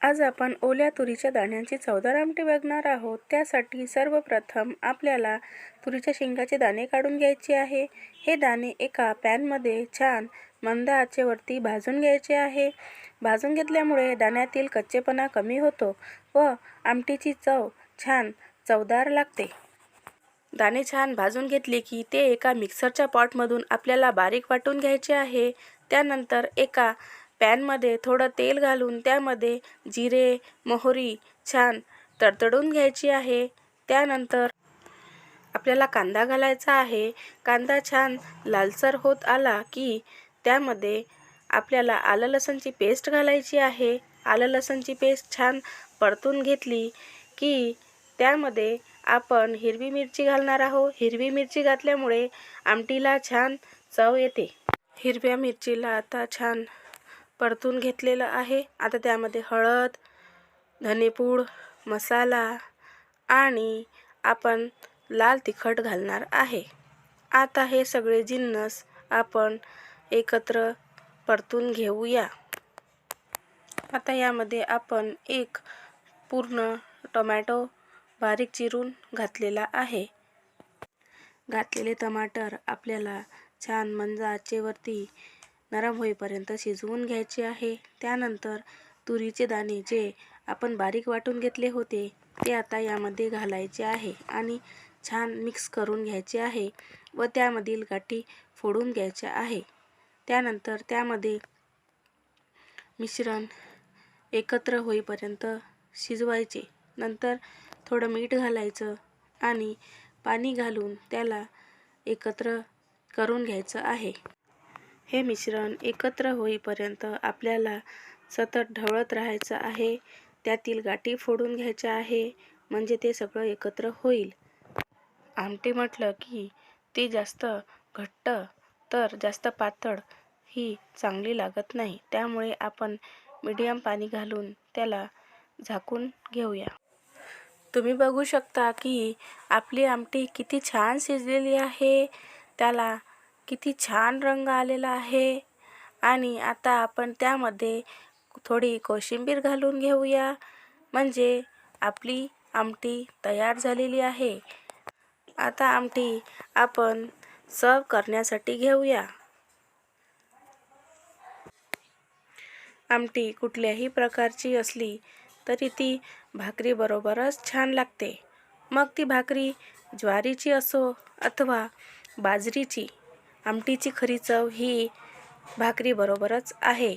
आज आपण ओल्या तुरीच्या दाण्यांची चवदार आमटी बघणार आहोत। त्यासाठी सर्वप्रथम आपल्याला तुरीच्या शेंगाचे दाणे काढून घ्यायचे आहे। हे दाणे एका पॅनमध्ये छान मंद आचेवरती भाजून घ्यायचे आहे। भाजून घेतल्यामुळे दाण्यातील कच्चेपणा कमी होतो व आमटीची चव छान चवदार लागते। दाणे छान भाजून घेतले की ते एका मिक्सरच्या पॉटमधून आपल्याला बारीक वाटून घ्यायचे आहे। त्यानंतर एका पॅनमध्ये थोडं तेल घालून त्यामध्ये जिरे, मोहरी छान तडतडून घ्यायची आहे। त्यानंतर आपल्याला कांदा घालायचा आहे। कांदा छान लालसर होत आला की त्यामध्ये आपल्याला आलं लसूणची पेस्ट घालायची आहे। आलं लसूणची पेस्ट छान परतून घेतली की त्यामध्ये आपण हिरवी मिरची घालणार आहोत। हिरवी मिरची घातल्यामुळे आमटीला छान चव येते। हिरव्या मिरचीला आता छान परतून घेतलेलं आहे। आता त्यामध्ये हळद, धनेपूड, मसाला आणि आपण लाल तिखट घालणार आहे। आता हे सगळे जिन्नस आपण एकत्र परतून घेऊया। आता यामध्ये आपण एक पूर्ण टोमॅटो बारीक चिरून घातलेला आहे। घातलेले टमाटर आपल्याला छान मंद आचेवरती नरम होईपर्यंत शिजवून घ्यायचे आहे। त्यानंतर तुरीचे दाणे जे आपण बारीक वाटून घेतले होते ते आता यामध्ये घालायचे आहे आणि छान मिक्स करून घ्यायचे आहे व त्यामधील गाठी फोडून घ्यायच्या आहे। त्यानंतर त्यामध्ये मिश्रण एकत्र होईपर्यंत शिजवायचे। नंतर थोडं मीठ घालायचं आणि पाणी घालून त्याला एकत्र करून घ्यायचं आहे। हे मिश्रण एकत्र होईपर्यंत आपल्याला सतत ढवळत राहायचं आहे। त्यातील गाठी फोडून घ्यायच्या आहे म्हणजे ते सगळं एकत्र होईल। आमटी म्हटलं की ती जास्त घट्ट तर जास्त पातळ ही चांगली लागत नाही। त्यामुळे आपण मीडियम पाणी घालून त्याला झाकून घेऊया। तुम्ही बघू शकता की आपली आमटी किती छान शिजलेली आहे। त्याला किती छान रंग आलेला आहे आणि आता आपण त्यामध्ये थोडी कोशिंबीर घालून घेऊया म्हणजे आपली आमटी तयार झालेली आहे। आता आमटी आपण सर्व करण्यासाठी घेऊया। आमटी कुठल्याही प्रकारची असली तरी ती भाकरी बरोबरच छान लागते। मग ती भाकरी ज्वारीची असो अथवा बाजरीची, आमटीची खरी चव ही भाकरी बरोबरच आहे।